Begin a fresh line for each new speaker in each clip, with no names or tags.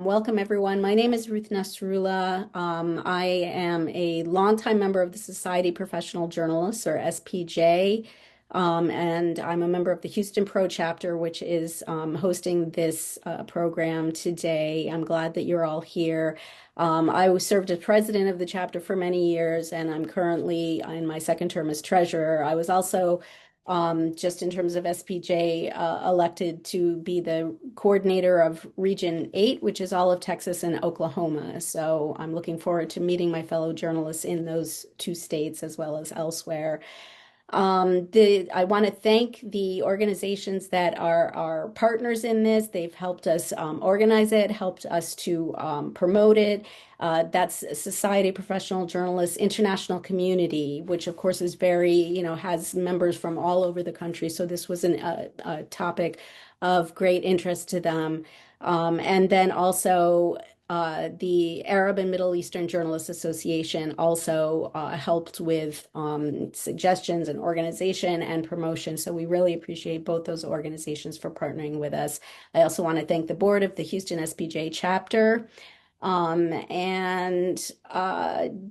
Welcome, everyone. My name is Ruth Nasrullah. I am a longtime member of the Society of Professional Journalists, or SPJ, and I'm a member of the Houston Pro chapter, which is hosting this program today. I'm glad that you're all here. I served as president of the chapter for many years, and I'm currently in my second term as treasurer. I was also just in terms of SPJ, elected to be the coordinator of Region 8, which is all of Texas and Oklahoma. So I'm looking forward to meeting my fellow journalists in those two states as well as elsewhere. I want to thank the organizations that are our partners in this. They've helped us organize it, helped us to promote it. That's Society of Professional Journalists, International Community, which of course is very, has members from all over the country. So this was a topic of great interest to them. And then also the Arab and Middle Eastern Journalists Association also helped with suggestions and organization and promotion. So we really appreciate both those organizations for partnering with us. I also want to thank the board of the Houston SPJ chapter.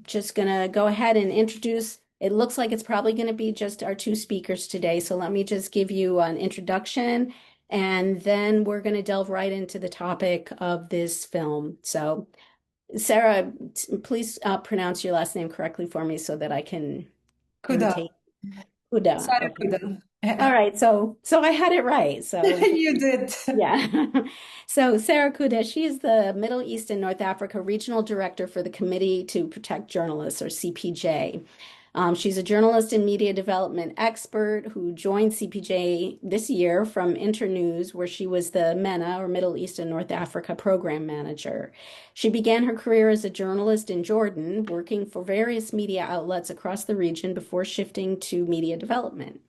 Just going to go ahead and introduce. It looks like it's probably going to be just our two speakers today. So let me just give you an introduction, and then we're going to delve right into the topic of this film. So, Sara, please pronounce your last name correctly for me so that I can
Qudah.
imitate. Qudah.
Sara
Okay.
Qudah.
All right. So I had it right. So
You did.
yeah. So Sara Qudah, she is the Middle East and North Africa Regional Director for the Committee to Protect Journalists, or CPJ. She's a journalist and media development expert who joined CPJ this year from Internews, where she was the MENA, or Middle East and North Africa Program Manager. She began her career as a journalist in Jordan, working for various media outlets across the region before shifting to media development.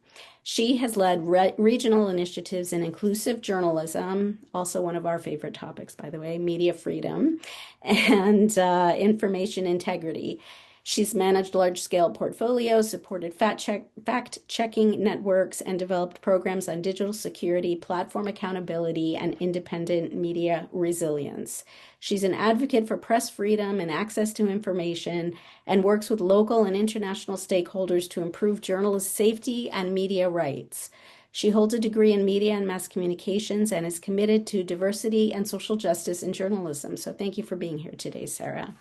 She has led regional initiatives in inclusive journalism, also one of our favorite topics, by the way, media freedom, and information integrity. She's managed large-scale portfolios, supported fact-checking networks, and developed programs on digital security, platform accountability, and independent media resilience. She's an advocate for press freedom and access to information, and works with local and international stakeholders to improve journalist safety and media rights. She holds a degree in media and mass communications and is committed to diversity and social justice in journalism. So thank you for being here today, Sara.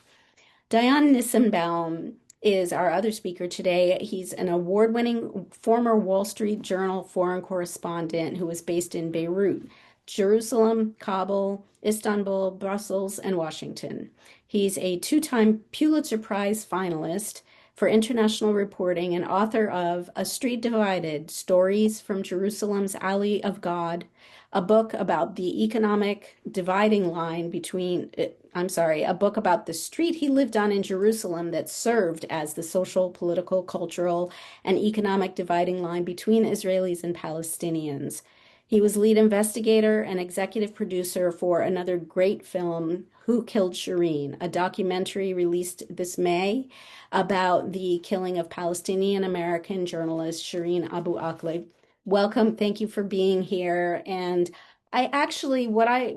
Dion Nissenbaum is our other speaker today. He's an award-winning former Wall Street Journal foreign correspondent who is based in Beirut, Jerusalem, Kabul, Istanbul, Brussels, and Washington. He's a two-time Pulitzer Prize finalist for international reporting and author of A Street Divided: Stories from Jerusalem's Alley of God, a book about the economic dividing line between, a book about the street he lived on in Jerusalem that served as the social, political, cultural, and economic dividing line between Israelis and Palestinians. He was lead investigator and executive producer for another great film, Who Killed Shireen, a documentary released this May about the killing of Palestinian American journalist Shireen Abu Akleh. Welcome. Thank you for being here. And I actually, what I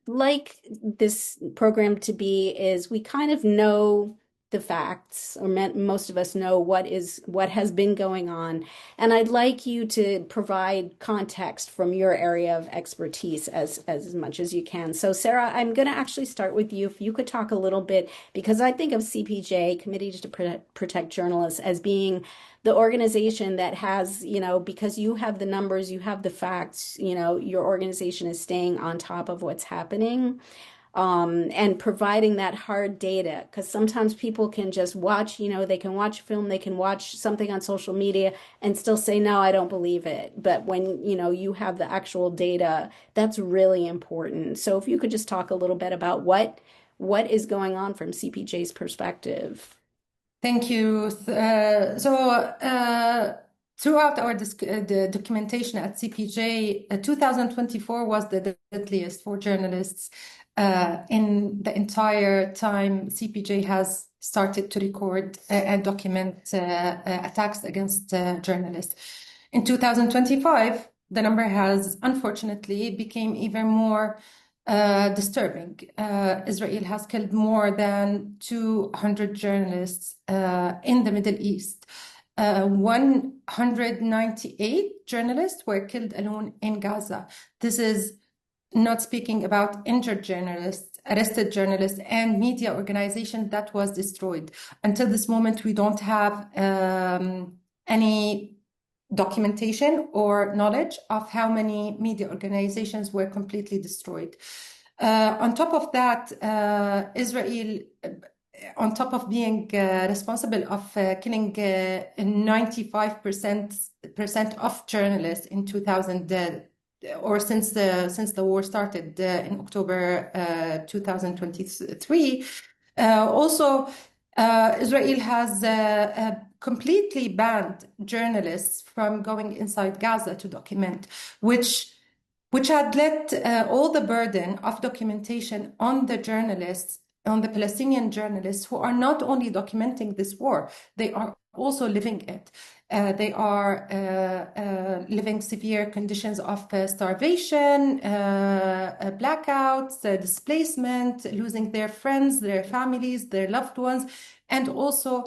like this program to be is we kind of know the facts, or most of us know what has been going on. And I'd like you to provide context from your area of expertise as much as you can. So Sara, I'm going to actually start with you. If you could talk a little bit, because I think of CPJ, Committee to Protect Journalists, as being the organization that has, because you have the numbers, you have the facts, your organization is staying on top of what's happening, and providing that hard data. Because sometimes people can just watch, they can watch a film, they can watch something on social media and still say, no, I don't believe it. But when, you have the actual data, that's really important. So if you could just talk a little bit about what is going on from CPJ's perspective.
Thank you. Throughout the documentation at CPJ, 2024 was the deadliest for journalists in the entire time CPJ has started to record and document attacks against journalists. In 2025, the number has unfortunately became even more disturbing. Israel has killed more than 200 journalists in the Middle East. 198 journalists were killed alone in Gaza. This is not speaking about injured journalists, arrested journalists, and media organizations that was destroyed. Until this moment, we don't have any documentation or knowledge of how many media organizations were completely destroyed. On top of that, Israel, on top of being responsible of killing 95% of journalists in 2000, or since the war started in October 2023, also Israel has completely banned journalists from going inside Gaza to document, which had let all the burden of documentation on the journalists, on the Palestinian journalists who are not only documenting this war, they are also living it. They are living severe conditions of starvation, blackouts, displacement, losing their friends, their families, their loved ones, and also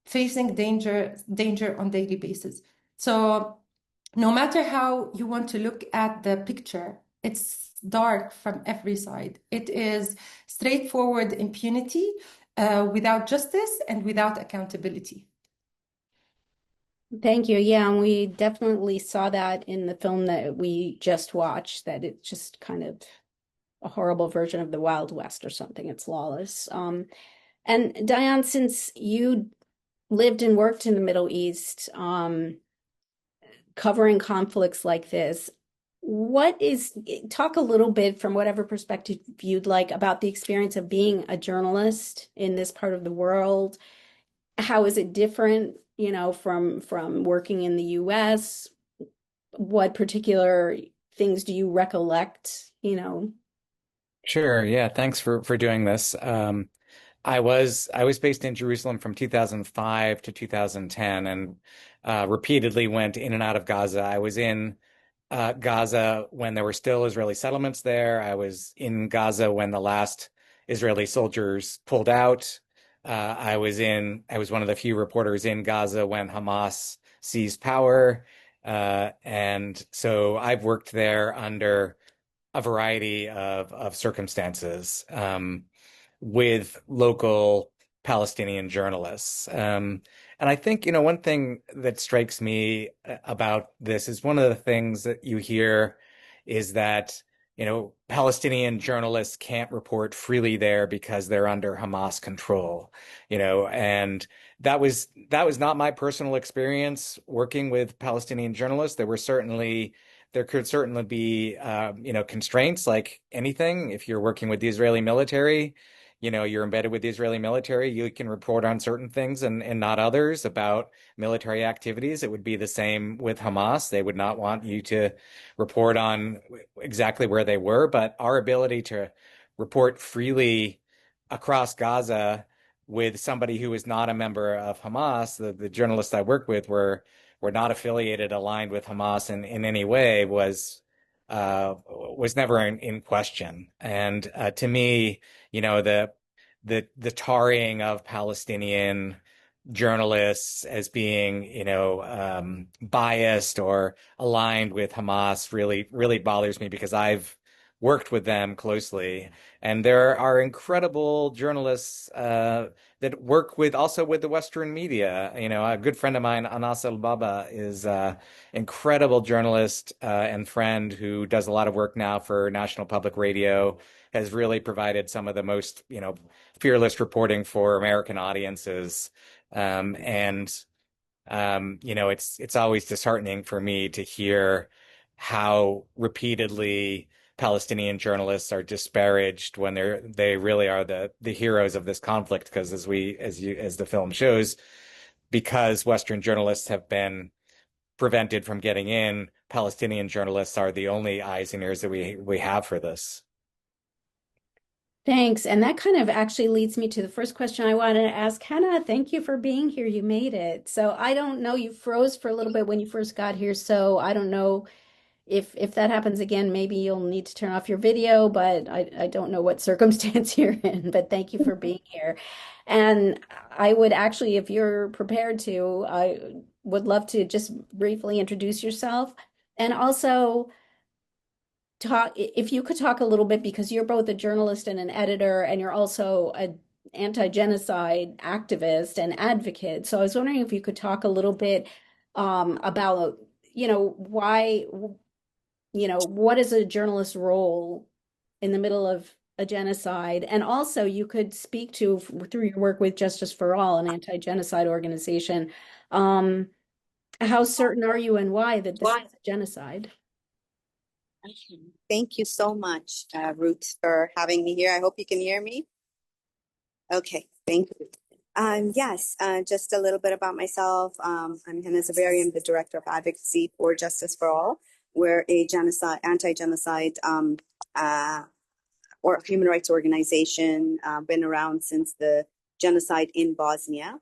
facing danger on daily basis. So no matter how you want to look at the picture, it's dark from every side. It is straightforward impunity without justice and without accountability.
Thank you. Yeah, and we definitely saw that in the film that we just watched, that it's just kind of a horrible version of the Wild West or something. It's lawless. And Dion, since you lived and worked in the Middle East, covering conflicts like this, talk a little bit from whatever perspective you'd like about the experience of being a journalist in this part of the world. How is it different, from working in the US? What particular things do you recollect?
Sure. Yeah. Thanks for doing this. I was based in Jerusalem from 2005 to 2010 and repeatedly went in and out of Gaza. I was in Gaza when there were still Israeli settlements there. I was in Gaza when the last Israeli soldiers pulled out. I was one of the few reporters in Gaza when Hamas seized power. And so I've worked there under a variety of circumstances with local Palestinian journalists. And I think, one thing that strikes me about this is one of the things that you hear is that, Palestinian journalists can't report freely there because they're under Hamas control, and that was not my personal experience working with Palestinian journalists. There could certainly be, constraints like anything. If you're working with the Israeli military, you're embedded with the Israeli military, you can report on certain things and not others about military activities. It would be the same with Hamas. They would not want you to report on exactly where they were, but our ability to report freely across Gaza with somebody who is not a member of Hamas, the journalists I work with were not affiliated, aligned with Hamas in any way, was never in question. And to me, the tarring of Palestinian journalists as being, biased or aligned with Hamas really, really bothers me because I've worked with them closely. And there are incredible journalists that work also with the Western media. A good friend of mine, Anas El-Baba, is an incredible journalist and friend who does a lot of work now for National Public Radio, has really provided some of the most, fearless reporting for American audiences. And it's always disheartening for me to hear how repeatedly Palestinian journalists are disparaged when they really are the heroes of this conflict. Because as the film shows, because Western journalists have been prevented from getting in, Palestinian journalists are the only eyes and ears that we have for this.
Thanks. And that kind of actually leads me to the first question I wanted to ask. Hena, thank you for being here. You made it. So I don't know, you froze for a little bit when you first got here. So I don't know if that happens again, maybe you'll need to turn off your video, but I don't know what circumstance you're in. But thank you for being here. And I would actually, if you're prepared to, I would love to just briefly introduce yourself and also talk, if you could talk a little bit, because you're both a journalist and an editor, and you're also a anti-genocide activist and advocate. So I was wondering if you could talk a little bit about, why, what is a journalist's role in the middle of a genocide? And also you could speak to, through your work with Justice for All, an anti-genocide organization, um, how certain are you and why that this is a genocide?
Okay. Thank you so much, Ruth, for having me here. I hope you can hear me. Okay, thank you. Yes, just a little bit about myself. I'm Hena Zuberi. I'm the Director of Advocacy for Justice for All. We're a anti-genocide or human rights organization, been around since the genocide in Bosnia.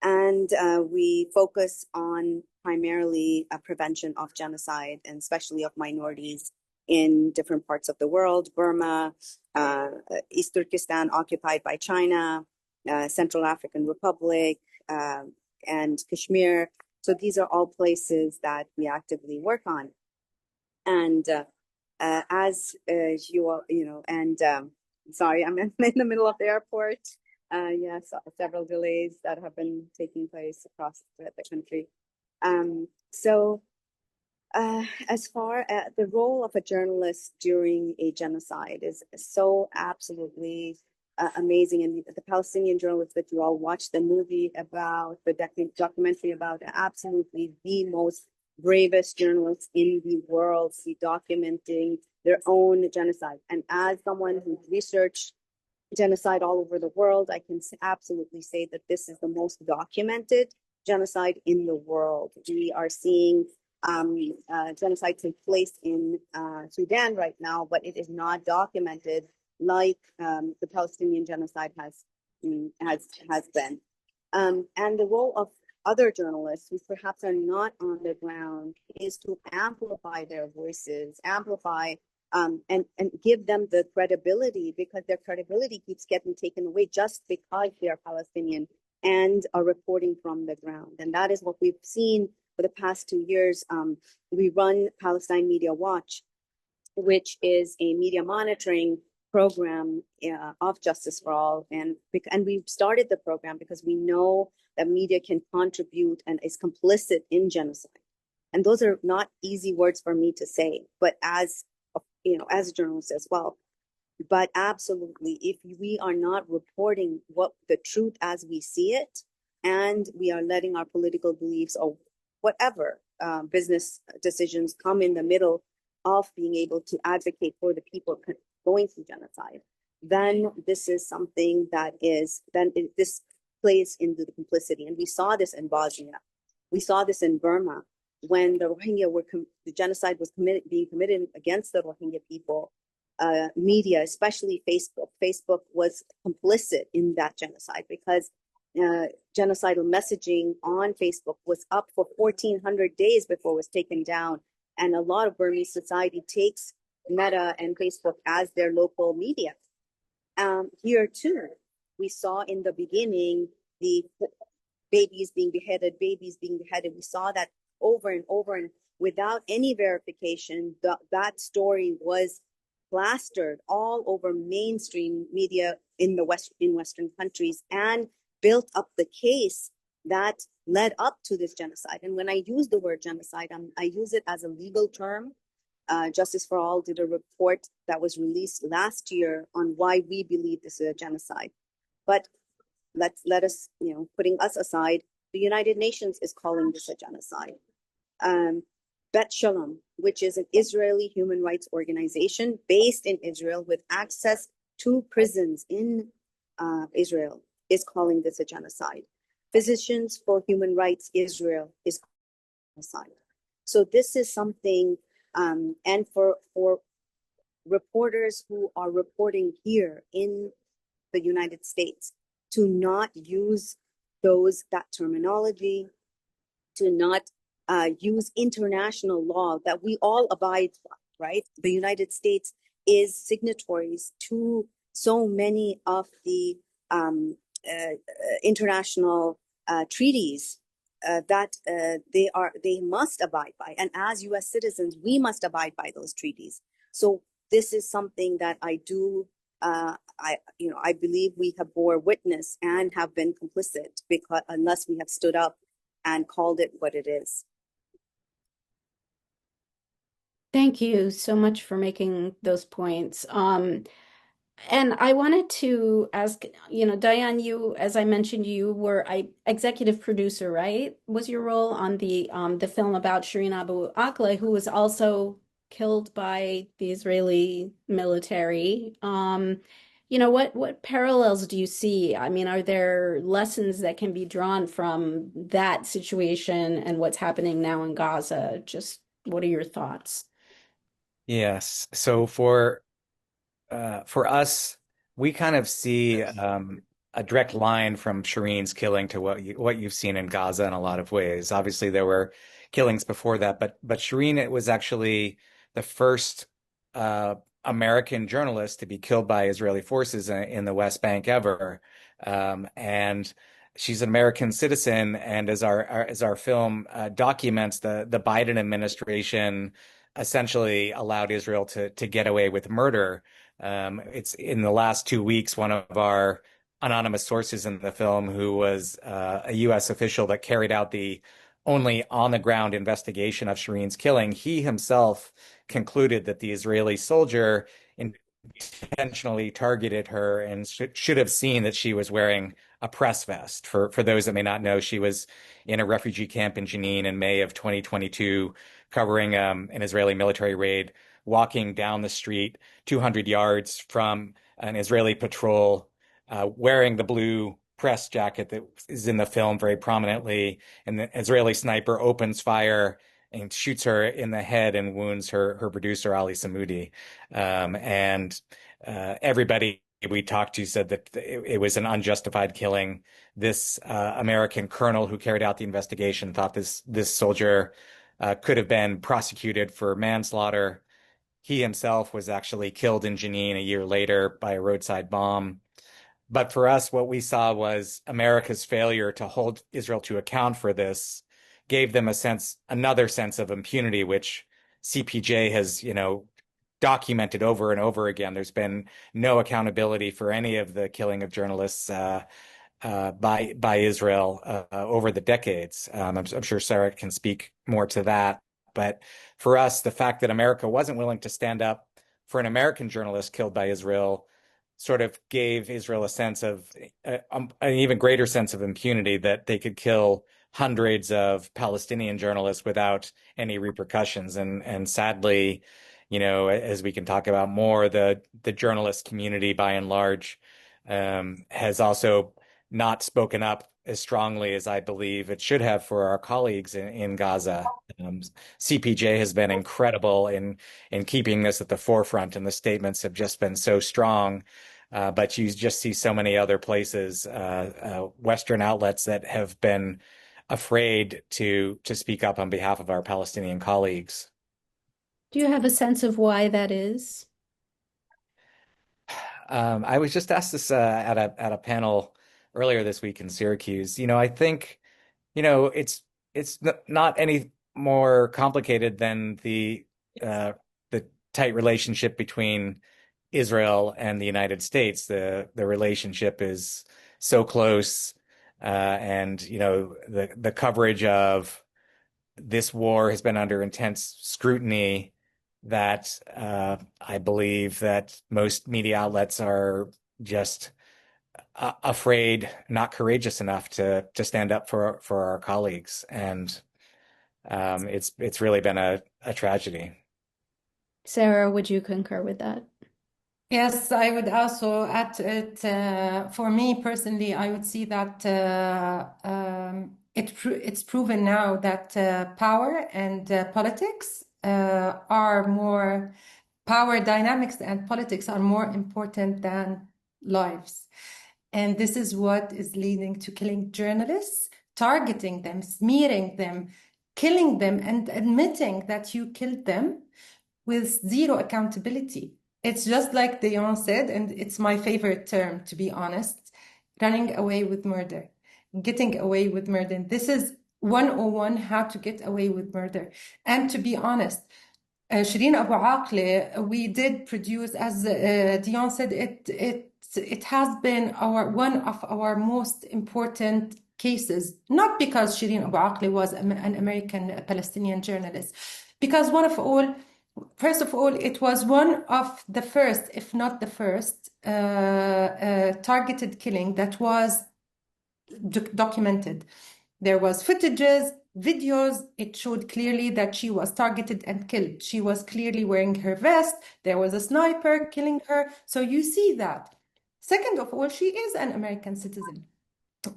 And we focus on primarily prevention of genocide, and especially of minorities in different parts of the world: Burma, East Turkestan occupied by China, Central African Republic, and Kashmir. So these are all places that we actively work on. And as you all, sorry, I'm in the middle of the airport. Yes, several delays that have been taking place across the country. As far as the role of a journalist during a genocide is so absolutely amazing. And the Palestinian journalists that you all watched the movie about, the documentary about, absolutely the most bravest journalists in the world, documenting their own genocide. And as someone who researched genocide all over the world, I can absolutely say that this is the most documented genocide in the world. We are seeing genocide take place in Sudan right now, but it is not documented like the Palestinian genocide has been. And the role of other journalists who perhaps are not on the ground is to amplify their voices, amplify and give them the credibility, because their credibility keeps getting taken away just because they are Palestinian and are reporting from the ground. And that is what we've seen for the past 2 years. We run Palestine Media Watch, which is a media monitoring program of Justice for All. And we've started the program because we know that media can contribute and is complicit in genocide. And those are not easy words for me to say, but as a journalist as well. But absolutely, if we are not reporting what the truth as we see it, and we are letting our political beliefs or whatever business decisions come in the middle of being able to advocate for the people going through genocide, then this is something that this plays into the complicity. And we saw this in Bosnia. We saw this in Burma when the Rohingya the genocide was being committed against the Rohingya people. Media, especially Facebook was complicit in that genocide, because genocidal messaging on Facebook was up for 1,400 days before it was taken down. And a lot of Burmese society takes Meta and Facebook as their local media. Here too, we saw in the beginning the babies being beheaded. We saw that over and over, and without any verification, that story was plastered all over mainstream media in Western countries, and built up the case that led up to this genocide. And when I use the word genocide, I use it as a legal term. Justice for All did a report that was released last year on why we believe this is a genocide. But let us, putting us aside, the United Nations is calling this a genocide. Bet Shalom, which is an Israeli human rights organization based in Israel with access to prisons in Israel, is calling this a genocide. Physicians for Human Rights Israel is calling this a genocide. So this is something, and for reporters who are reporting here in the United States, to not use that terminology, to not use international law that we all abide by, right? The United States is signatories to so many of the international treaties that they must abide by, and as U.S. citizens, we must abide by those treaties. So this is something that I do. I believe we have bore witness and have been complicit, because unless we have stood up and called it what it is.
Thank you so much for making those points. And I wanted to ask, Diane, you, as I mentioned, you were executive producer, right? Was your role on the film about Shireen Abu Akleh, who was also killed by the Israeli military. What parallels do you see? I mean, are there lessons that can be drawn from that situation and what's happening now in Gaza? Just what are your thoughts?
Yes. So for us, we kind of see a direct line from Shireen's killing to what you've seen in Gaza in a lot of ways. Obviously, there were killings before that, but Shireen, it was actually the first American journalist to be killed by Israeli forces in the West Bank ever, and she's an American citizen. And as our film documents, the Biden administration essentially allowed Israel to get away with murder. It's in the last 2 weeks, one of our anonymous sources in the film, who was a U.S. official that carried out the only on-the-ground investigation of Shireen's killing, he himself concluded that the Israeli soldier intentionally targeted her and should have seen that she was wearing a press vest. For those that may not know, she was in a refugee camp in Jenin in May of 2022, covering an Israeli military raid, walking down the street 200 yards from an Israeli patrol, wearing the blue press jacket that is in the film very prominently. And the Israeli sniper opens fire and shoots her in the head and wounds her producer, Ali Samudi. And everybody we talked to said that it was an unjustified killing. This American colonel who carried out the investigation thought this soldier could have been prosecuted for manslaughter. He himself was actually killed in Jenin a year later by a roadside bomb. But for us, what we saw was America's failure to hold Israel to account for this gave them another sense of impunity, which CPJ has, documented over and over again. There's been no accountability for any of the killing of journalists by Israel over the decades. I'm sure Sara can speak more to that. But for us, the fact that America wasn't willing to stand up for an American journalist killed by Israel sort of gave Israel a sense of an even greater sense of impunity, that they could kill hundreds of Palestinian journalists without any repercussions. And sadly, as we can talk about more, the journalist community by and large has also not spoken up as strongly as I believe it should have for our colleagues in Gaza. CPJ has been incredible in keeping this at the forefront, and the statements have just been so strong. But you just see so many other places, Western outlets that have been afraid to speak up on behalf of our Palestinian colleagues.
Do you have a sense of why that is?
I was just asked this at a panel earlier this week in Syracuse. I think, it's not any more complicated than the tight relationship between Israel and the United States. The relationship is so close, and the coverage of this war has been under intense scrutiny, that I believe that most media outlets are just afraid, not courageous enough to stand up for our colleagues, and it's really been a tragedy.
Sara, would you concur with that?
Yes, I would also add to it. For me personally, I would see that it's proven now that power and politics are more, power dynamics and politics are more important than lives. And this is what is leading to killing journalists, targeting them, smearing them, killing them and admitting that you killed them with zero accountability. It's just like Dion said, and it's my favorite term, to be honest, running away with murder, getting away with murder. This is 101 how to get away with murder. And to be honest, Shireen Abu Aqle, we did produce, as Dion said, it has been one of our most important cases, not because Shireen Abu Aqle was an American Palestinian journalist, because first of all, it was one of the first, if not the first, targeted killing that was documented. There was footages, videos. It showed clearly that she was targeted and killed. She was clearly wearing her vest. There was a sniper killing her. So you see that. Second of all, she is an American citizen.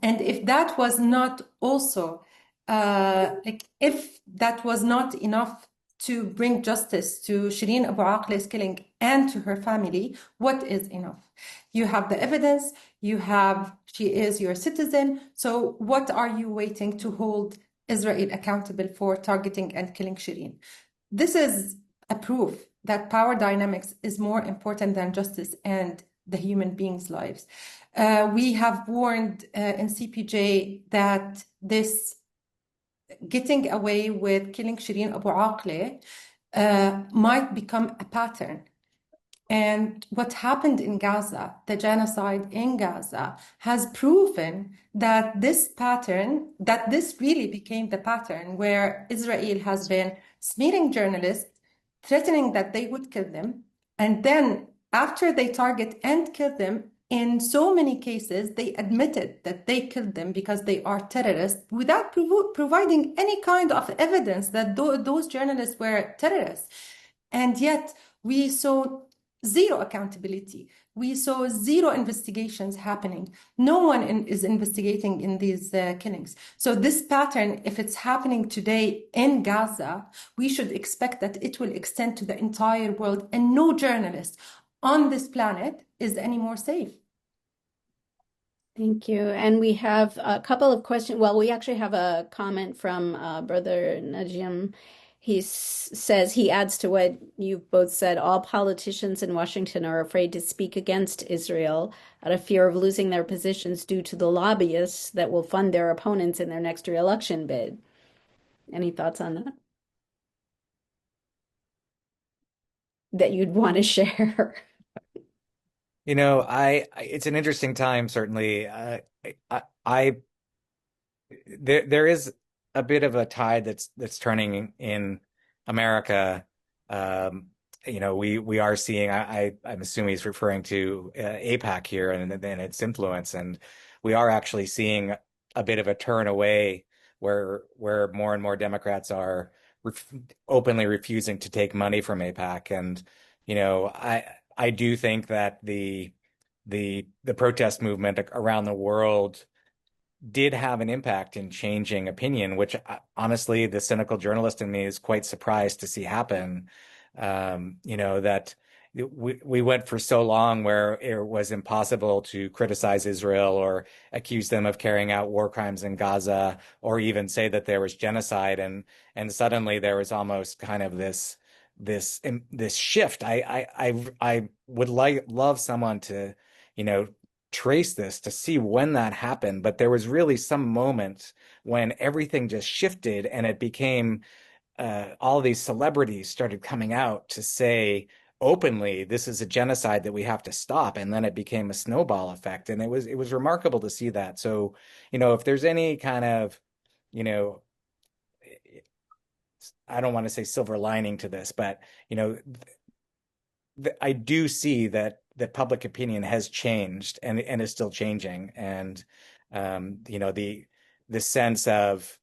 And if that was not also, if that was not enough to bring justice to Shireen Abu Aqle's killing and to her family, what is enough? You have the evidence, she is your citizen. So what are you waiting to hold Israel accountable for targeting and killing Shireen? This is a proof that power dynamics is more important than justice and the human beings' lives. We have warned in CPJ that this getting away with killing Shireen Abu Aqle might become a pattern. And what happened in Gaza, the genocide in Gaza, has proven that this really became the pattern where Israel has been smearing journalists, threatening that they would kill them, and then after they target and kill them, in so many cases, they admitted that they killed them because they are terrorists without providing any kind of evidence that those journalists were terrorists. And yet we saw zero accountability. We saw zero investigations happening. No one is investigating in these killings. So this pattern, if it's happening today in Gaza, we should expect that it will extend to the entire world, and no journalist on this planet is any more safe.
Thank you. And we have a couple of questions. Well, we actually have a comment from Brother Najim. Says, he adds to what you've both said, all politicians in Washington are afraid to speak against Israel out of fear of losing their positions due to the lobbyists that will fund their opponents in their next re-election bid. Any thoughts on that? That you'd want to share?
It's an interesting time, certainly. There is a bit of a tide that's turning in America. We are seeing. I'm assuming he's referring to AIPAC here and its influence, and we are actually seeing a bit of a turn away where more and more Democrats are openly refusing to take money from AIPAC, and I do think that the protest movement around the world did have an impact in changing opinion, which honestly, the cynical journalist in me is quite surprised to see happen. That we went for so long where it was impossible to criticize Israel or accuse them of carrying out war crimes in Gaza, or even say that there was genocide, and suddenly there was almost kind of this shift. I would love someone to trace this to see when that happened, but there was really some moment when everything just shifted, and it became all these celebrities started coming out to say openly, this is a genocide that we have to stop, and then it became a snowball effect, and it was remarkable to see that. So if there's any kind of I don't want to say silver lining to this, but I do see that public opinion has changed and is still changing, and the sense of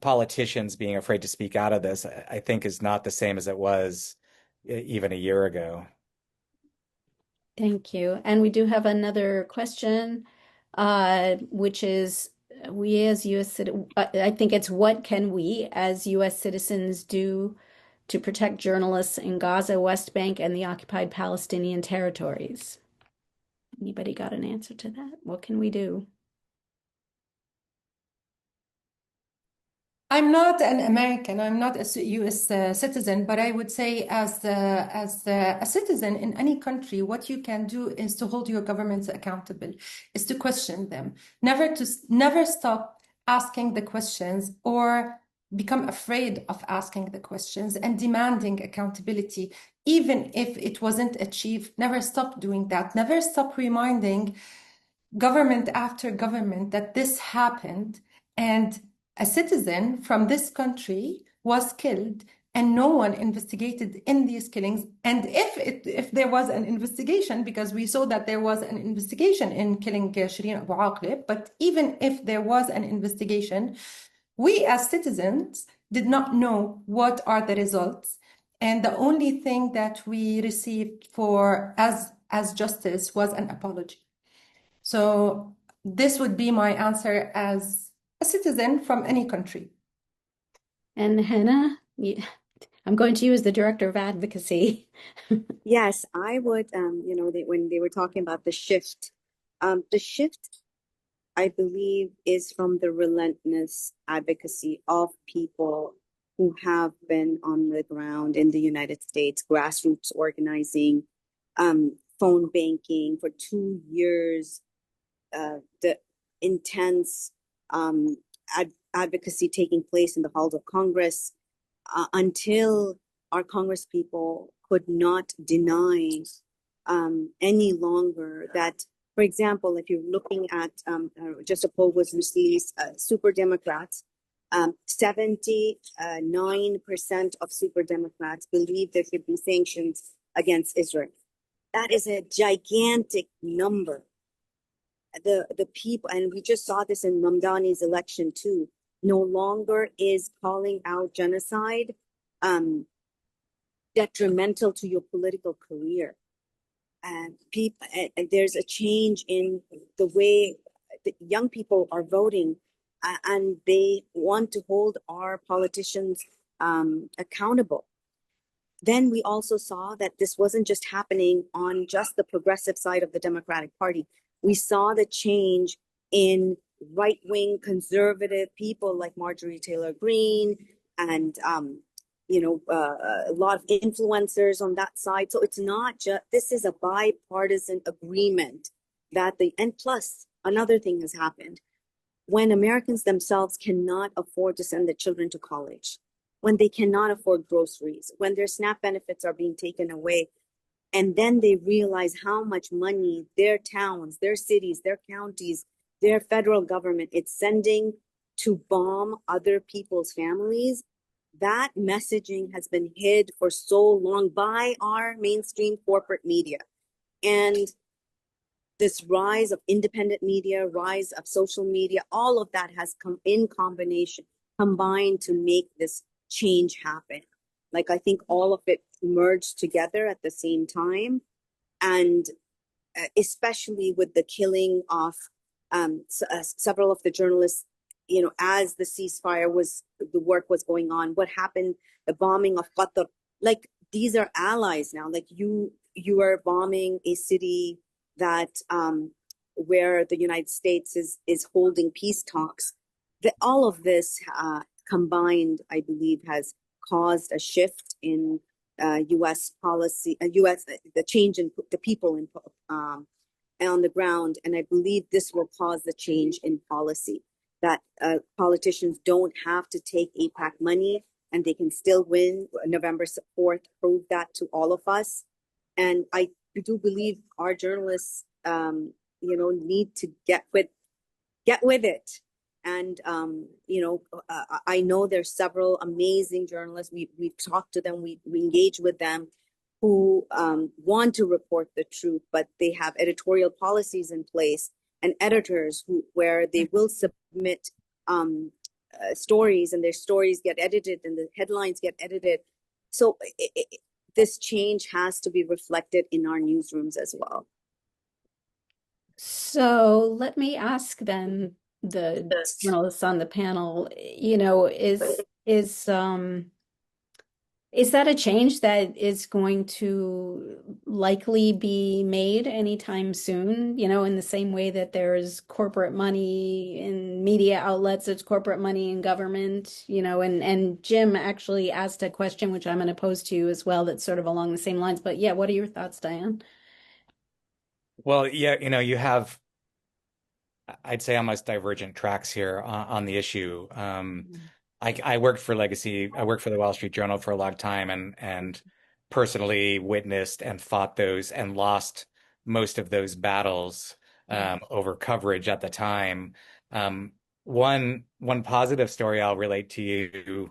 politicians being afraid to speak out of this, I think, is not the same as it was even a year ago.
Thank you. And we do have another question, which is, we as U.S. I think it's, what can we as U.S. citizens do to protect journalists in Gaza, West Bank, and the occupied Palestinian territories? Anybody got an answer to that? What can we do?
I'm not an American. I'm not a U.S. Citizen, but I would say, a citizen in any country, what you can do is to hold your governments accountable, is to question them, never stop asking the questions or become afraid of asking the questions and demanding accountability, even if it wasn't achieved. Never stop doing that. Never stop reminding government after government that this happened and a citizen from this country was killed and no one investigated in these killings. And if there was an investigation, because we saw that there was an investigation in killing Shireen Abu Aqleb, but even if there was an investigation, we as citizens did not know what are the results. And the only thing that we received for as justice was an apology. So this would be my answer as a citizen from any country.
And Hena, I'm going to you as the director of advocacy.
Yes, I would, when they were talking about the shift, I believe, is from the relentless advocacy of people who have been on the ground in the United States, grassroots organizing, phone banking for 2 years, the intense advocacy taking place in the halls of Congress, until our Congress people could not deny any longer that, for example, if you're looking at just a poll was released, super Democrats, 79% of super Democrats believe there should be sanctions against Israel. That is a gigantic number. The people, and we just saw this in Mamdani's election too, no longer is calling out genocide detrimental to your political career. And people, and there's a change in the way the young people are voting, and they want to hold our politicians accountable. Then we also saw that this wasn't just happening on just the progressive side of the Democratic Party. We saw the change in right-wing conservative people like Marjorie Taylor Greene and a lot of influencers on that side. So it's not just, this is a bipartisan agreement and plus another thing has happened. When Americans themselves cannot afford to send their children to college, when they cannot afford groceries, when their SNAP benefits are being taken away, and then they realize how much money their towns, their cities, their counties, their federal government is sending to bomb other people's families. That messaging has been hid for so long by our mainstream corporate media. And this rise of independent media, rise of social media, all of that has come in combined to make this change happen. Like, I think all of it merged together at the same time. And especially with the killing of several of the journalists, as the ceasefire the work was going on, what happened, the bombing of Qatar, like, these are allies now. Like, you are bombing a city that where the United States is holding peace talks. All of this combined, I believe, has caused a shift in U.S. policy, the change in the people on the ground. And I believe this will cause the change in policy, that politicians don't have to take AIPAC money and they can still win. November 4th proved that to all of us. And I do believe our journalists, need to get with it. And, I know there's several amazing journalists. We've talked to them, we engage with them, who want to report the truth, but they have editorial policies in place and editors where they will submit stories, and their stories get edited and the headlines get edited. So this change has to be reflected in our newsrooms as well.
So let me ask then the journalists on the panel, is Is that a change that is going to likely be made anytime soon? You know, in the same way that there's corporate money in media outlets, there's corporate money in government, you know, and Jim actually asked a question, which I'm going to pose to you as well, that's sort of along the same lines. But yeah, what are your thoughts, Diane?
Well, yeah, you have, I'd say, almost divergent tracks here on the issue. I worked for Legacy. I worked for the Wall Street Journal for a long time, and personally witnessed and fought those and lost most of those battles over coverage at the time. Um, one positive story I'll relate to you,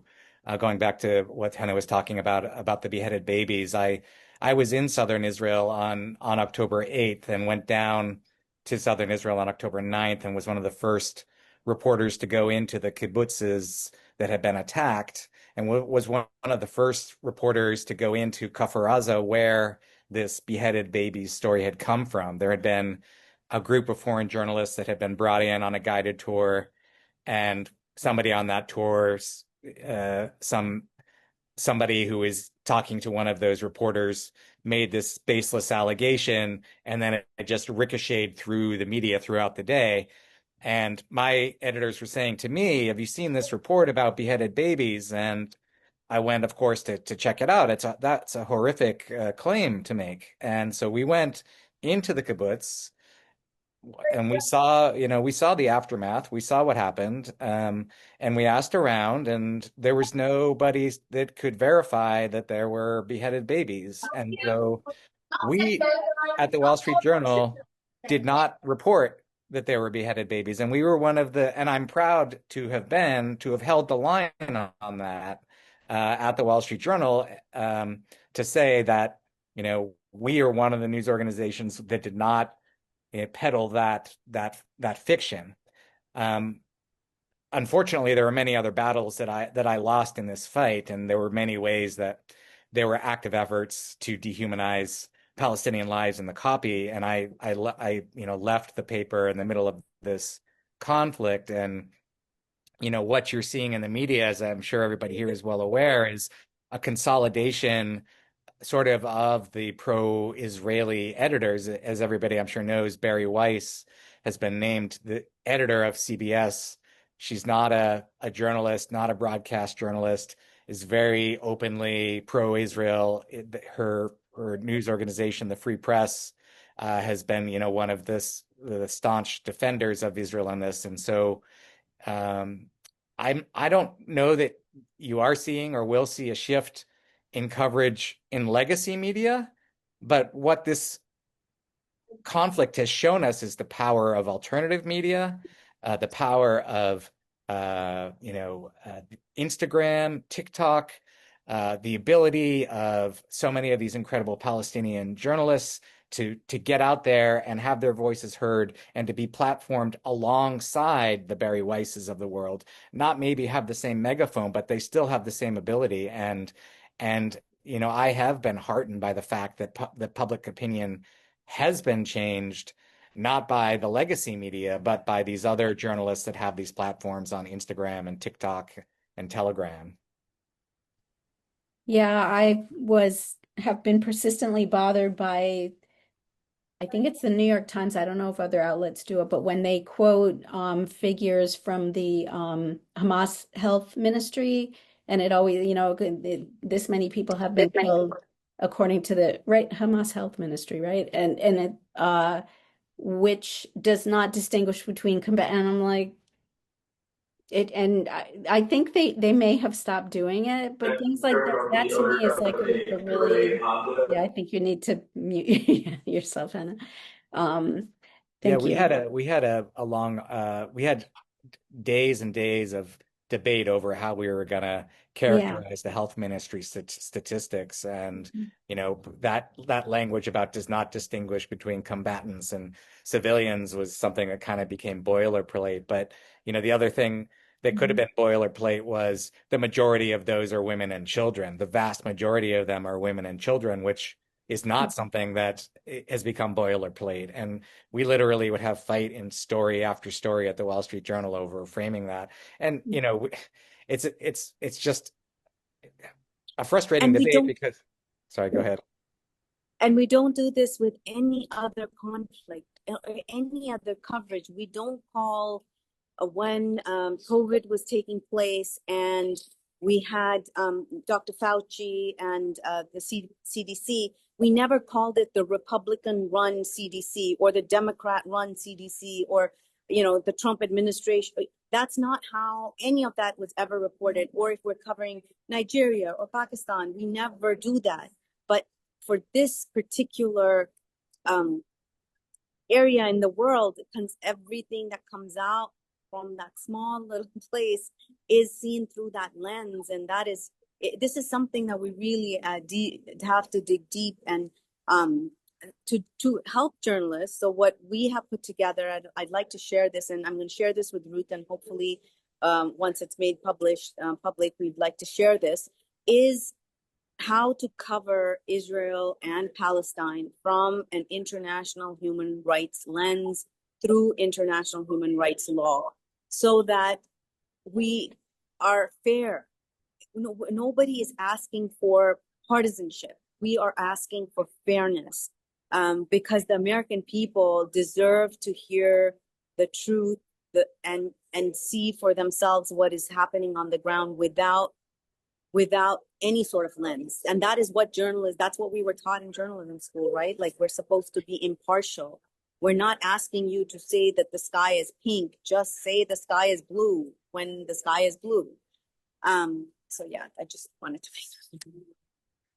going back to what Hena was talking about the beheaded babies. I was in southern Israel on October 8th and went down to southern Israel on October 9th and was one of the first reporters to go into the kibbutzes that had been attacked, and was one of the first reporters to go into Kfar Aza, where this beheaded baby's story had come from. There had been a group of foreign journalists that had been brought in on a guided tour, and somebody on that tour, somebody who is talking to one of those reporters, made this baseless allegation, and then it just ricocheted through the media throughout the day. And my editors were saying to me, "Have you seen this report about beheaded babies?" And I went, of course, to check it out. That's a horrific claim to make. And so we went into the kibbutz, and we saw the aftermath. We saw what happened, and we asked around, and there was nobody that could verify that there were beheaded babies. And so we at the Wall Street Journal did not report that there were beheaded babies. And we were one of and I'm proud to have held the line on that at the Wall Street Journal, to say that, we are one of the news organizations that did not peddle that fiction. Um, Unfortunately, there were many other battles that I lost in this fight, and there were many ways that there were active efforts to dehumanize Palestinian lives in the copy. And I left the paper in the middle of this conflict. And what you're seeing in the media, as I'm sure everybody here is well aware, is a consolidation sort of the pro-Israeli editors. As everybody I'm sure knows, Barry Weiss has been named the editor of CBS. She's not a journalist, not a broadcast journalist, is very openly pro-Israel. Her news organization, the Free Press, has been, one of the staunch defenders of Israel on this. And so um, I don't know that you are seeing or will see a shift in coverage in legacy media, but what this conflict has shown us is the power of alternative media, the power of Instagram, TikTok, the ability of so many of these incredible Palestinian journalists to get out there and have their voices heard and to be platformed alongside the Barry Weisses of the world. Not maybe have the same megaphone, but they still have the same ability. And I have been heartened by the fact that public opinion has been changed, not by the legacy media, but by these other journalists that have these platforms on Instagram and TikTok and Telegram.
Yeah, have been persistently bothered by, I think it's the New York Times. I don't know if other outlets do it, but when they quote figures from the Hamas health ministry, and it always, this many people have been killed according to the right Hamas health ministry, right? And it which does not distinguish between combat. And I'm like, and I think they may have stopped doing it, but things like that to me is like a really, yeah, I think you need to mute yourself, Hannah.
Yeah,
Thank you.
we had days and days of debate over how we were going to
Yeah.
characterize the health ministry statistics. And that language about does not distinguish between combatants and civilians was something that kind of became boilerplate. But the other thing that could have been boilerplate was the majority of those are women and children. The vast majority of them are women and children, which is not something that has become boilerplate. And we literally would have fight in story after story at the Wall Street Journal over framing that. And it's just a frustrating
And we
debate
don't
because, sorry, go ahead.
and we don't do this with any other conflict or any other coverage. We don't call when COVID was taking place and we had Dr. Fauci and the CDC, we never called it the Republican-run CDC or the Democrat-run CDC or, the Trump administration. That's not how any of that was ever reported. Or if we're covering Nigeria or Pakistan, we never do that. But for this particular um, area in the world, everything that comes out from that small little place is seen through that lens, and this is something that we really have to dig deep and um, to help journalists. So what we have put together, I'd like to share this, and I'm going to share this with Ruth, and hopefully once it's made public, we'd like to share this, is how to cover Israel and Palestine from an international human rights lens through international human rights law so that we are fair. Nobody is asking for partisanship. We are asking for fairness because the American people deserve to hear the truth and see for themselves what is happening on the ground without any sort of lens. And that is what that's what we were taught in journalism school, right? Like we're supposed to be impartial. We're not asking you to say that the sky is pink, just say the sky is blue when the sky is blue. So yeah, I just wanted to make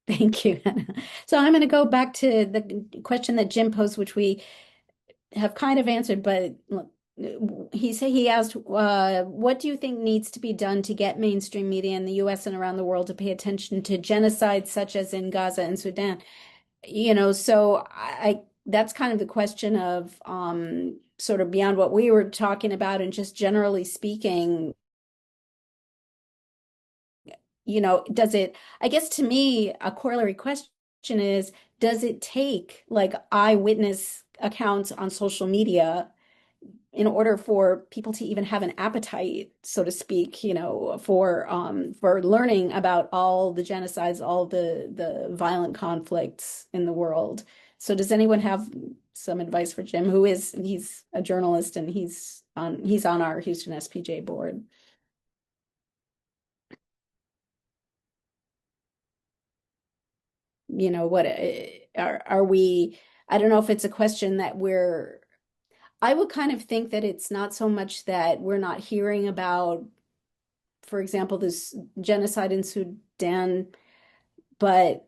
Thank you, Hena. So I'm going to go back to the question that Jim posed, which we have kind of answered, but he asked, what do you think needs to be done to get mainstream media in the US and around the world to pay attention to genocides such as in Gaza and Sudan? So that's kind of the question of sort of beyond what we were talking about and just generally speaking, I guess to me, a corollary question is, does it take like eyewitness accounts on social media in order for people to even have an appetite, so to speak, for learning about all the genocides, all the violent conflicts in the world? So does anyone have some advice for Jim, he's a journalist and he's on our Houston SPJ board? What are we? I don't know if it's a question that I would kind of think that it's not so much that we're not hearing about, for example, this genocide in Sudan, but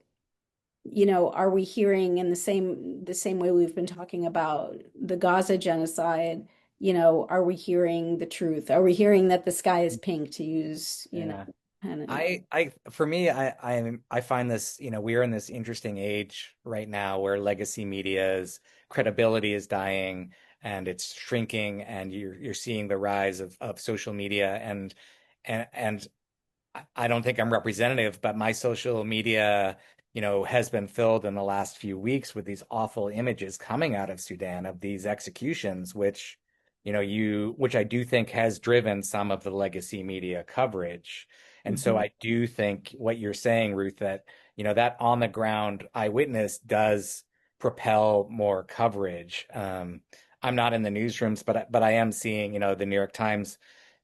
are we hearing in the same way we've been talking about the Gaza genocide? Are we hearing the truth? Are we hearing that the sky is pink, to use,
Yeah.
and
For me, I find this, we are in this interesting age right now where legacy media's credibility is dying and it's shrinking, and you're seeing the rise of social media, and I don't think I'm representative, but my social media, has been filled in the last few weeks with these awful images coming out of Sudan of these executions, which I do think has driven some of the legacy media coverage. And so
Mhm.
I do think what you're saying, Ruth, that, that on the ground eyewitness does propel more coverage. I'm not in the newsrooms, but I am seeing, the New York Times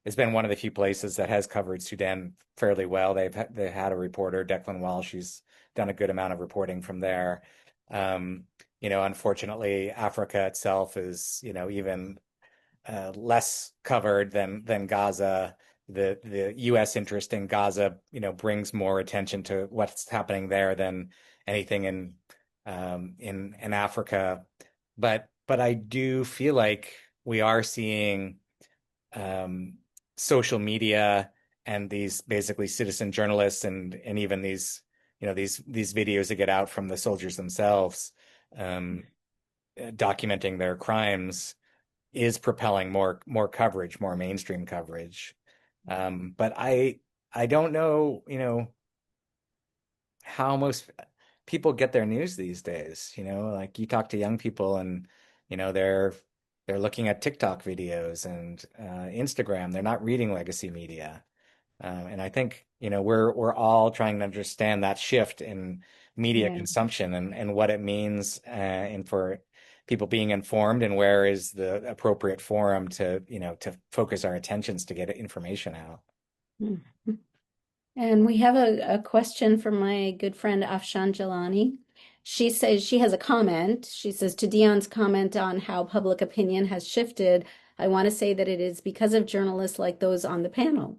has been one of the few places that has covered Sudan fairly well. They had a reporter, Declan Walsh, who's done a good amount of reporting from there. Unfortunately, Africa itself is, even less covered than Gaza. The U.S. interest in Gaza, brings more attention to what's happening there than anything in Africa. But I do feel like we are seeing um, social media and these basically citizen journalists and even these videos that get out from the soldiers themselves, um, documenting their crimes, is propelling more coverage, more mainstream coverage. But I don't know, how most people get their news these days. Like you talk to young people and they're looking at TikTok videos and Instagram. They're not reading legacy media. And I think, we're all trying to understand that shift in media
Yeah.
consumption and what it means, and for people being informed, and where is the appropriate forum to, to focus our attentions to get information out.
Mhm. And we have a question from my good friend Afshan Jalani. She says she has a comment. She says, to Dion's comment on how public opinion has shifted, I want to say that it is because of journalists like those on the panel.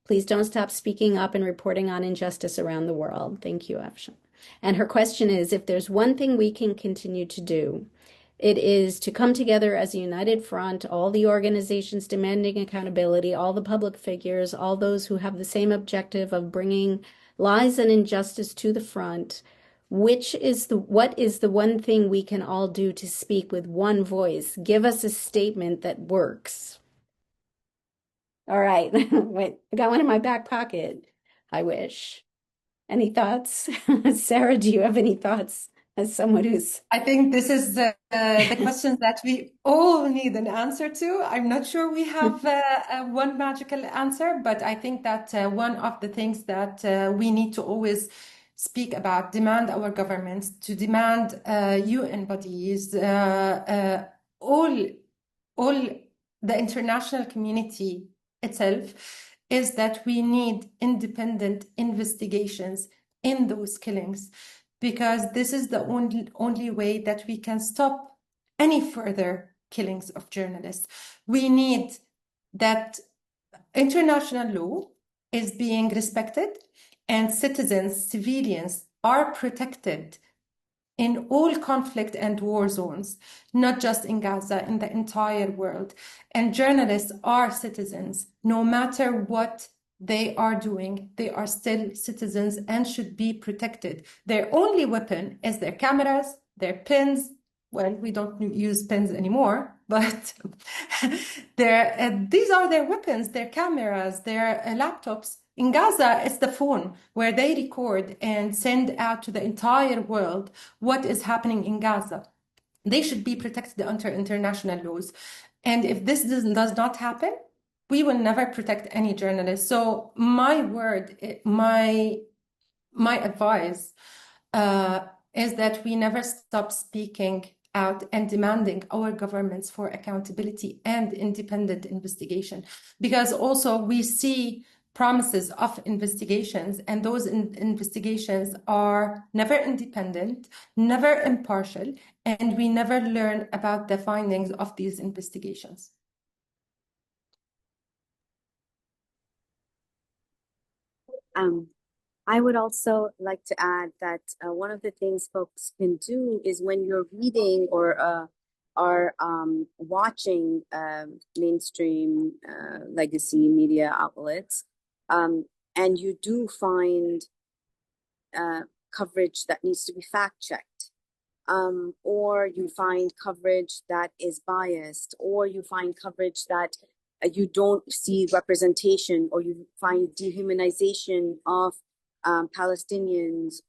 Please don't stop speaking up and reporting on injustice around the world. Thank you, Afshan. And her question is, if there's one thing we can continue to do, it is to come together as a united front, all the organizations demanding accountability, all the public figures, all those who have the same objective of bringing lies and injustice to the front. What is the one thing we can all do to speak with one voice? Give us a statement that works. All right. Wait, I got one in my back pocket. I wish. Any thoughts? Sara, do you have any thoughts as someone who's
I think this is the questions that we all need an answer to. I'm not sure we have one magical answer, but I think that one of the things that we need to always speak about, demand our governments, to demand UN bodies, all the international community itself, is that we need independent investigations in those killings, because this is the only way that we can stop any further killings of journalists. We need that international law is being respected and citizens, civilians are protected in all conflict and war zones, not just in Gaza, in the entire world. And journalists are citizens. No matter what they are doing, they are still citizens and should be protected. Their only weapon is their cameras, their pens. Well, we don't use pens anymore, but these are their weapons, their cameras, their laptops. In Gaza, it's the phone where they record and send out to the entire world what is happening in Gaza. They should be protected under international laws. And if this does not happen, we will never protect any journalist. So my advice is that we never stop speaking out and demanding our governments for accountability and independent investigation. Because also we see promises of investigations, and those investigations are never independent, never impartial, and we never learn about the findings of these investigations.
I would also like to add that one of the things folks can do is, when you're reading or are watching mainstream legacy media outlets, and you do find coverage that needs to be fact-checked, or you find coverage that is biased, or you find coverage that you don't see representation, or you find dehumanization of Palestinians,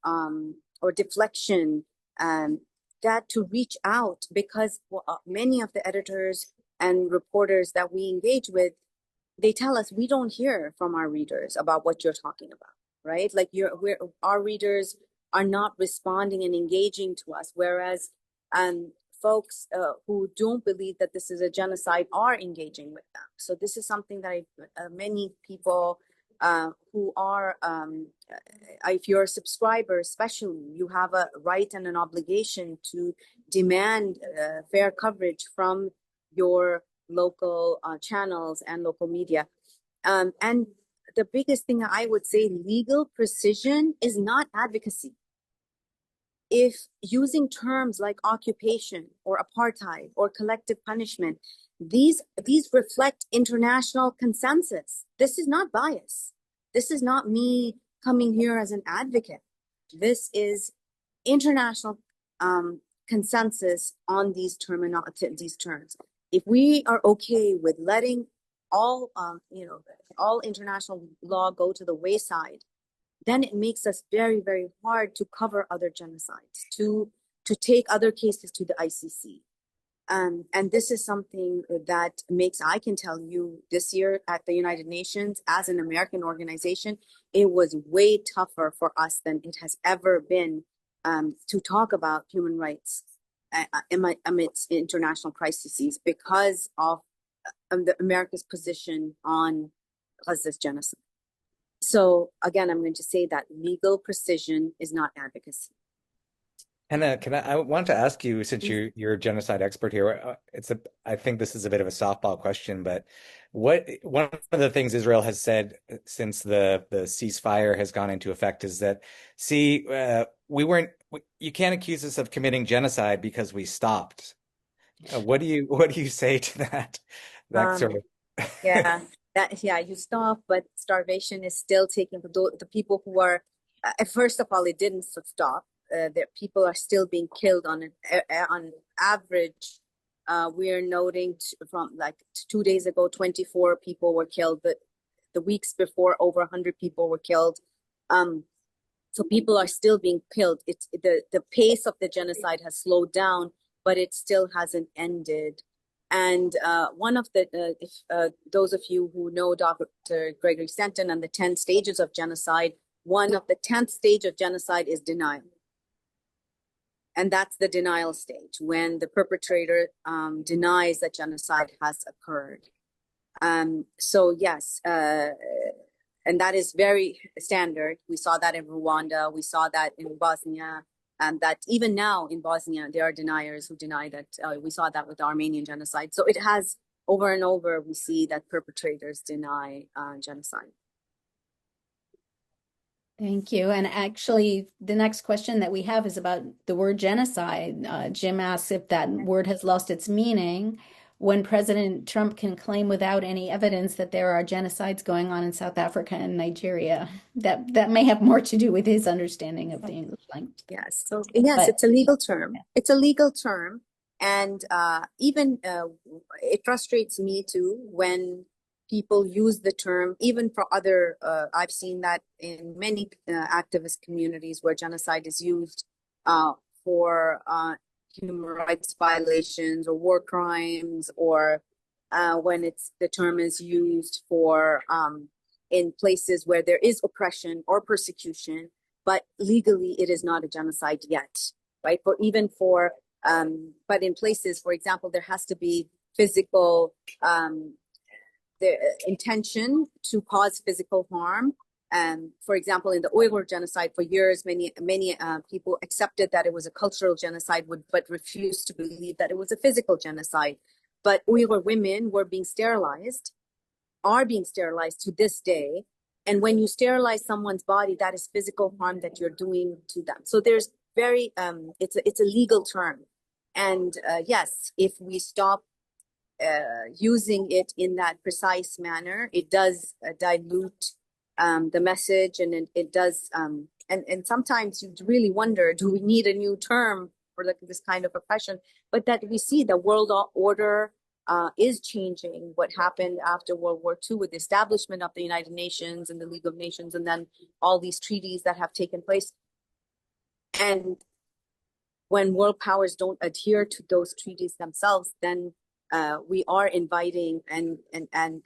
or deflection, that to reach out, because many of the editors and reporters that we engage with, they tell us, we don't hear from our readers about what you're talking about, right? Like our readers are not responding and engaging to us, whereas folks who don't believe that this is a genocide are engaging with them. So this is something that many people who are, if you're a subscriber especially, you have a right and an obligation to demand fair coverage from your local channels and local media. And the biggest thing I would say, legal precision is not advocacy. If using terms like occupation or apartheid or collective punishment, these reflect international consensus. This is not bias. This is not me coming here as an advocate. This is international consensus on these terms. If we are okay with letting all international law go to the wayside, then it makes us very, very hard to cover other genocides, to take other cases to the ICC. And this is something that makes, I can tell you, this year at the United Nations, as an American organization, it was way tougher for us than it has ever been to talk about human rights amidst international crises because of America's position on Gaza's genocide. So again, I'm going to say that legal precision is not advocacy.
Hena, I want to ask you, since you're a genocide expert here, I think this is a bit of a softball question, but one of the things Israel has said since the ceasefire has gone into effect is that, see, you can't accuse us of committing genocide because we stopped. What do you say to that? That sort of
Yeah, you stop, but starvation is still taking the people who are. First of all, it didn't stop. The people are still being killed on average. We are noting from like 2 days ago, 24 people were killed. The weeks before, over 100 people were killed. So people are still being killed. It's the pace of the genocide has slowed down, but it still hasn't ended. And one of those of you who know Dr. Gregory Stenton and the 10 stages of genocide, one of the 10th stage of genocide is denial. And that's the denial stage, when the perpetrator denies that genocide has occurred. So yes, and that is very standard. We saw that in Rwanda, we saw that in Bosnia, and that even now in Bosnia, there are deniers who deny that. We saw that with the Armenian genocide. So it has, over and over, we see that perpetrators deny genocide.
Thank you. And actually, the next question that we have is about the word genocide. Jim asks if that word has lost its meaning when President Trump can claim without any evidence that there are genocides going on in South Africa and Nigeria. That may have more to do with his understanding of the English language.
Yes. So yes, it's a legal term. It's a legal term. And even it frustrates me too when people use the term, even for other, I've seen that in many activist communities where genocide is used for human rights violations or war crimes, or when the term is used for in places where there is oppression or persecution, but legally it is not a genocide yet, right? But in places, for example, there has to be physical the intention to cause physical harm. For example, in the Uyghur genocide, for years, many people accepted that it was a cultural genocide, but refused to believe that it was a physical genocide. But Uyghur women are being sterilized to this day. And when you sterilize someone's body, that is physical harm that you're doing to them. So there's it's a legal term. And yes, if we stop using it in that precise manner, it does dilute the message, and it does. And sometimes you really wonder, do we need a new term for this kind of oppression? But that we see the world order is changing. What happened after World War II with the establishment of the United Nations and the League of Nations, and then all these treaties that have taken place. And when world powers don't adhere to those treaties themselves, then we are inviting and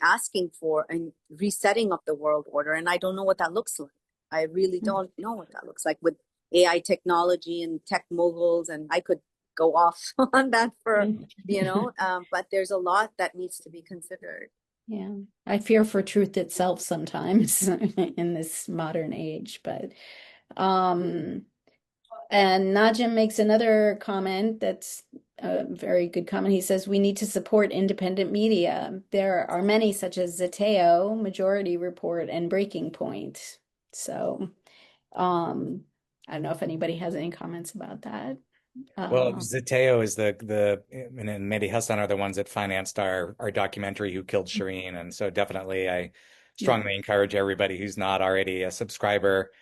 asking for a resetting of the world order. And I don't know what that looks like. I really don't know what that looks like with AI technology and tech moguls. And I could go off on that for, but there's a lot that needs to be considered.
Yeah, I fear for truth itself sometimes in this modern age, but and Najim makes another comment that's a very good comment. He says, we need to support independent media. There are many, such as Zateo, Majority Report, and Breaking Point. So I don't know if anybody has any comments about that.
Well, Zateo is and Mehdi Hassan are the ones that financed our documentary Who Killed Shireen. And so definitely I strongly encourage everybody who's not already a subscriber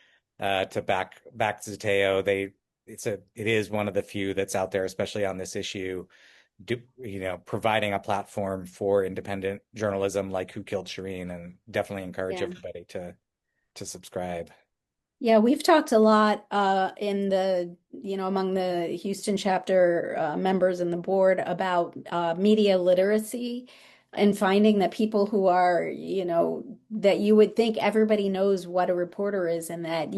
to back Zateo. It is one of the few that's out there, especially on this issue, providing a platform for independent journalism like Who Killed Shireen, and definitely encourage everybody to subscribe.
Yeah, we've talked a lot in among the Houston chapter members and the board about media literacy and finding that people who are, that you would think everybody knows what a reporter is and that,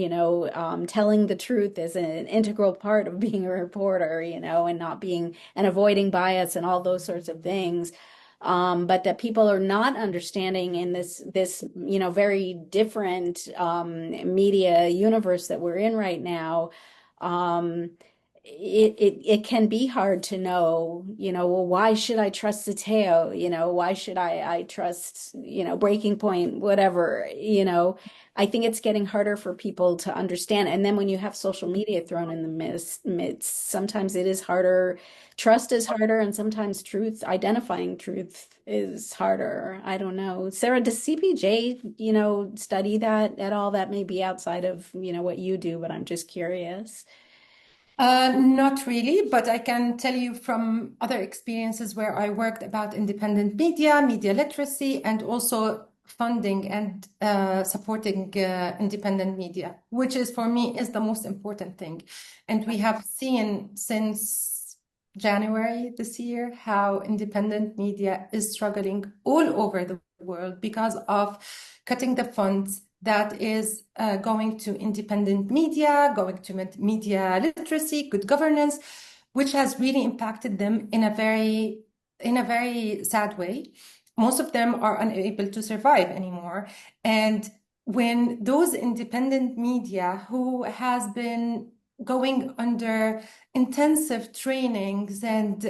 telling the truth is an integral part of being a reporter, and not being and avoiding bias and all those sorts of things. But that people are not understanding in this very different media universe that we're in right now. Um, it can be hard to know, well, why should I trust Zateo? Why should I trust, Breaking Point, whatever, I think it's getting harder for people to understand. And then when you have social media thrown in the midst, sometimes it is harder. Trust is harder, and sometimes identifying truth is harder. I don't know. Sara, does CPJ, study that at all? That may be outside of, what you do, but I'm just curious.
Not really, but I can tell you from other experiences where I worked about independent media literacy, and also funding and supporting independent media, which is for me is the most important thing. And we have seen since January this year how independent media is struggling all over the world because of cutting the funds that is going to independent media, going to media literacy, good governance, which has really impacted them in a very sad way. Most of them are unable to survive anymore. And when those independent media who has been going under intensive trainings and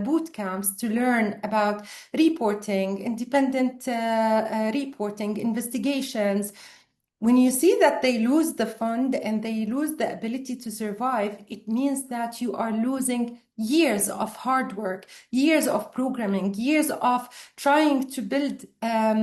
boot camps to learn about reporting, independent reporting, investigations. When you see that they lose the fund and they lose the ability to survive, it means that you are losing years of hard work, years of programming, years of trying to build a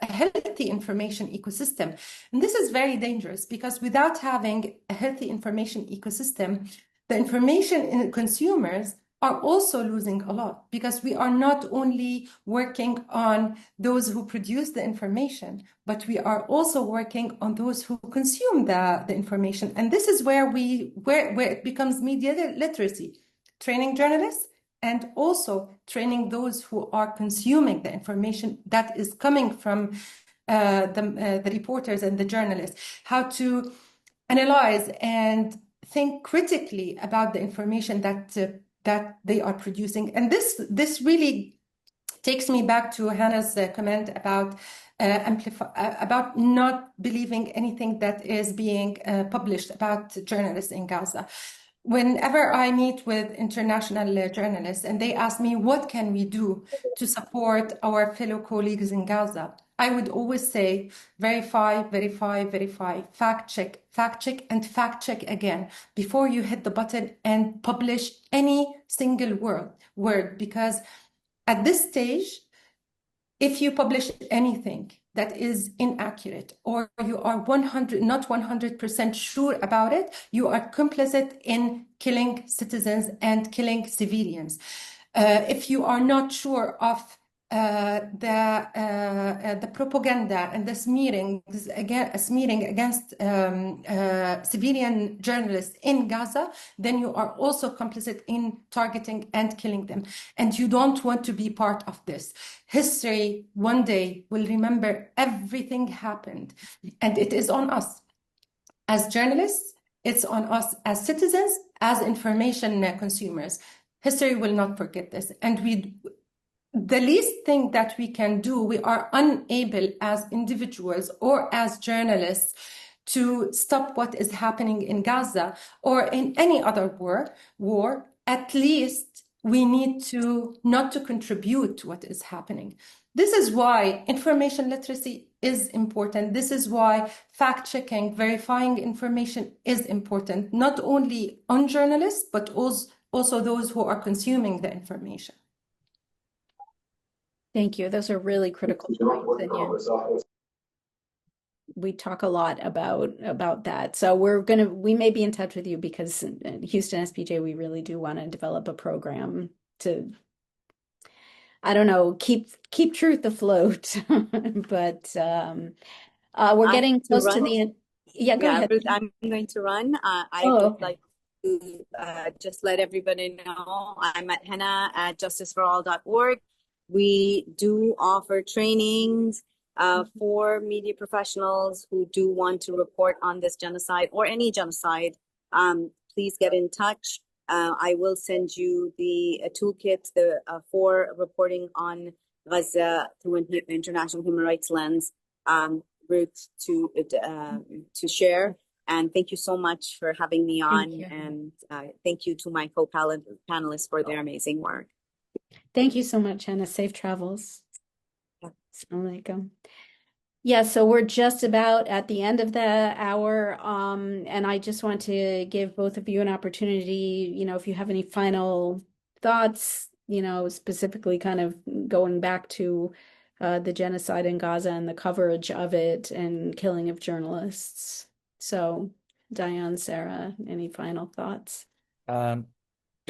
healthy information ecosystem. And this is very dangerous because without having a healthy information ecosystem, the information in consumers are also losing a lot because we are not only working on those who produce the information, but we are also working on those who consume the information. And this is where it becomes media literacy, training journalists and also training those who are consuming the information that is coming from the reporters and the journalists, how to analyze and think critically about the information that they are producing. And this really takes me back to Hannah's comment about about not believing anything that is being published about journalists in Gaza. Whenever I meet with international journalists and they ask me, what can we do to support our fellow colleagues in Gaza? I would always say, verify, verify, verify, fact check, and fact check again before you hit the button and publish any single word. Because at this stage, if you publish anything that is inaccurate or you are not 100% sure about it, you are complicit in killing citizens and killing civilians. If you are not sure of the propaganda and the smearing against civilian journalists in Gaza, then you are also complicit in targeting and killing them. And you don't want to be part of this. History one day will remember everything happened, and it is on us as journalists, it's on us as citizens, as information consumers. History will not forget this, and the least thing that we can do, we are unable as individuals or as journalists to stop what is happening in Gaza or in any other war. At least we need to not to contribute to what is happening. This is why information literacy is important. This is why fact-checking, verifying information is important, not only on journalists, but also those who are consuming the information.
Thank you. Those are really critical points. And yeah, we talk a lot about that. So we may be in touch with you because in Houston SPJ, we really do want to develop a program to, I don't know, keep truth afloat. But We're
I have
getting
to
close to
run.
the end. Yeah, go
Yeah,
ahead.
Ruth, I'm going to run. I
Oh,
would
okay.
like to just let everybody know I'm at Hena at justiceforall.org. We do offer trainings for media professionals who do want to report on this genocide or any genocide. Please get in touch. I will send you the toolkit for reporting on Gaza through an international human rights lens. Ruth, to share. And thank you so much for having me
Thank
on.
you.
And thank you to my co-panelists for their amazing work.
Thank you so much, Hannah. Safe travels. Assalamu alaikum. Yeah, so we're just about at the end of the hour, and I just want to give both of you an opportunity, if you have any final thoughts, specifically kind of going back to the genocide in Gaza and the coverage of it and killing of journalists. So, Dion, Sara, any final thoughts?
Um,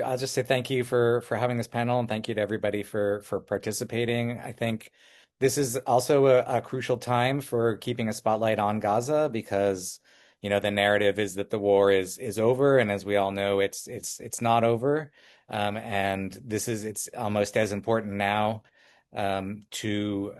I'll just say thank you for having this panel, and thank you to everybody for participating. I think this is also a crucial time for keeping a spotlight on Gaza because, the narrative is that the war is over, and as we all know, it's not over. And it's almost as important now to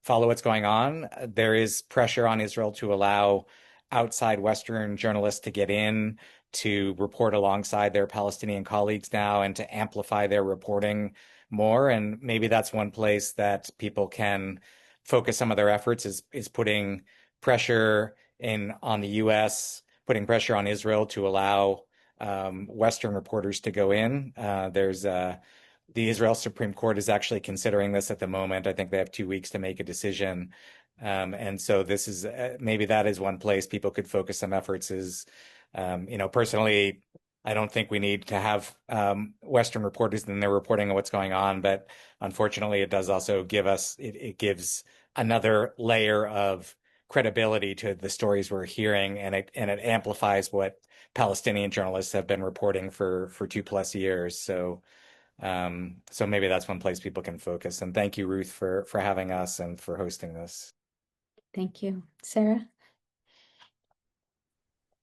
follow what's going on. There is pressure on Israel to allow outside Western journalists to get in to report alongside their Palestinian colleagues now and to amplify their reporting more. And maybe that's one place that people can focus some of their efforts is putting pressure in on the US, putting pressure on Israel to allow Western reporters to go in. The Israel Supreme Court is actually considering this at the moment. I think they have 2 weeks to make a decision. And so this is maybe that is one place people could focus some efforts is personally, I don't think we need to have Western reporters and they're reporting on what's going on, but unfortunately, it does also it gives another layer of credibility to the stories we're hearing, and it amplifies what Palestinian journalists have been reporting for 2+ years. So maybe that's one place people can focus. And thank you, Ruth, for having us and for hosting this.
Thank you. Sara?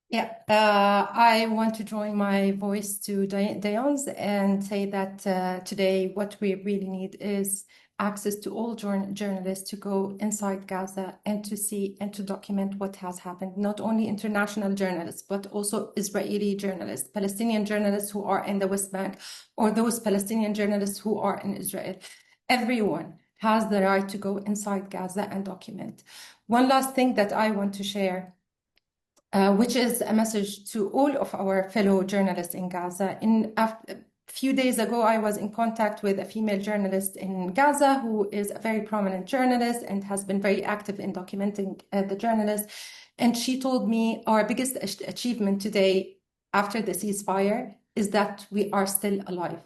Yeah, I want to join my voice to Dion's and say that today what we really need is access to all journalists to go inside Gaza and to see and to document what has happened. Not only international journalists, but also Israeli journalists, Palestinian journalists who are in the West Bank, or those Palestinian journalists who are in Israel. Everyone has the right to go inside Gaza and document. One last thing that I want to share, which is a message to all of our fellow journalists in Gaza. A few days ago, I was in contact with a female journalist in Gaza who is a very prominent journalist and has been very active in documenting the journalists. And she told me our biggest achievement today after the ceasefire is that we are still alive.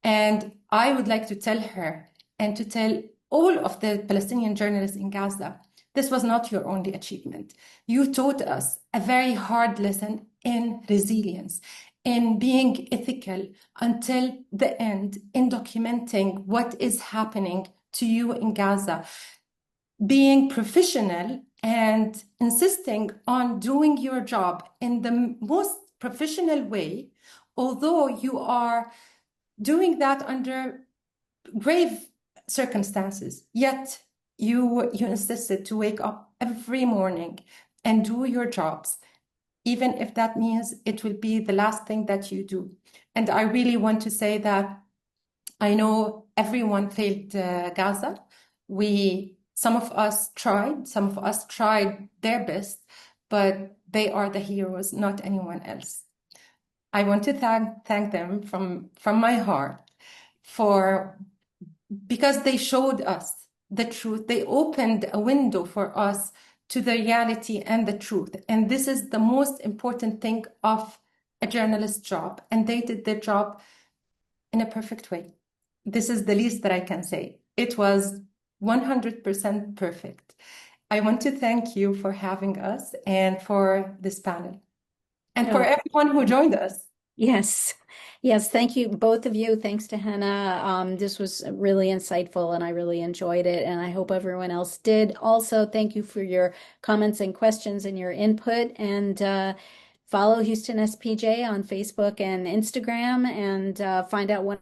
And I would like to tell her and to tell all of the Palestinian journalists in Gaza, this was not your only achievement. You taught us a very hard lesson in resilience, in being ethical until the end, in documenting what is happening to you in Gaza, being professional and insisting on doing your job in the most professional way, although you are doing that under grave circumstances, yet you insisted to wake up every morning and do your jobs, even if that means it will be the last thing that you do. And I really want to say that I know everyone failed Gaza. Some of us tried their best, but they are the heroes, not anyone else. I want to thank them from my heart because they showed us the truth. They opened a window for us to the reality and the truth. And this is the most important thing of a journalist's job. And they did their job in a perfect way. This is the least that I can say. It was 100% perfect. I want to thank you for having us and for this panel and for everyone who joined us.
Yes. Yes, thank you, both of you. Thanks to Hena. This was really insightful and I really enjoyed it, and I hope everyone else did. Also, thank you for your comments and questions and your input. And follow Houston SPJ on Facebook and Instagram, and find out when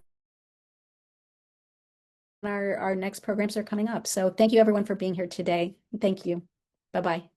our next programs are coming up. So thank you everyone for being here today. Thank you. Bye-bye.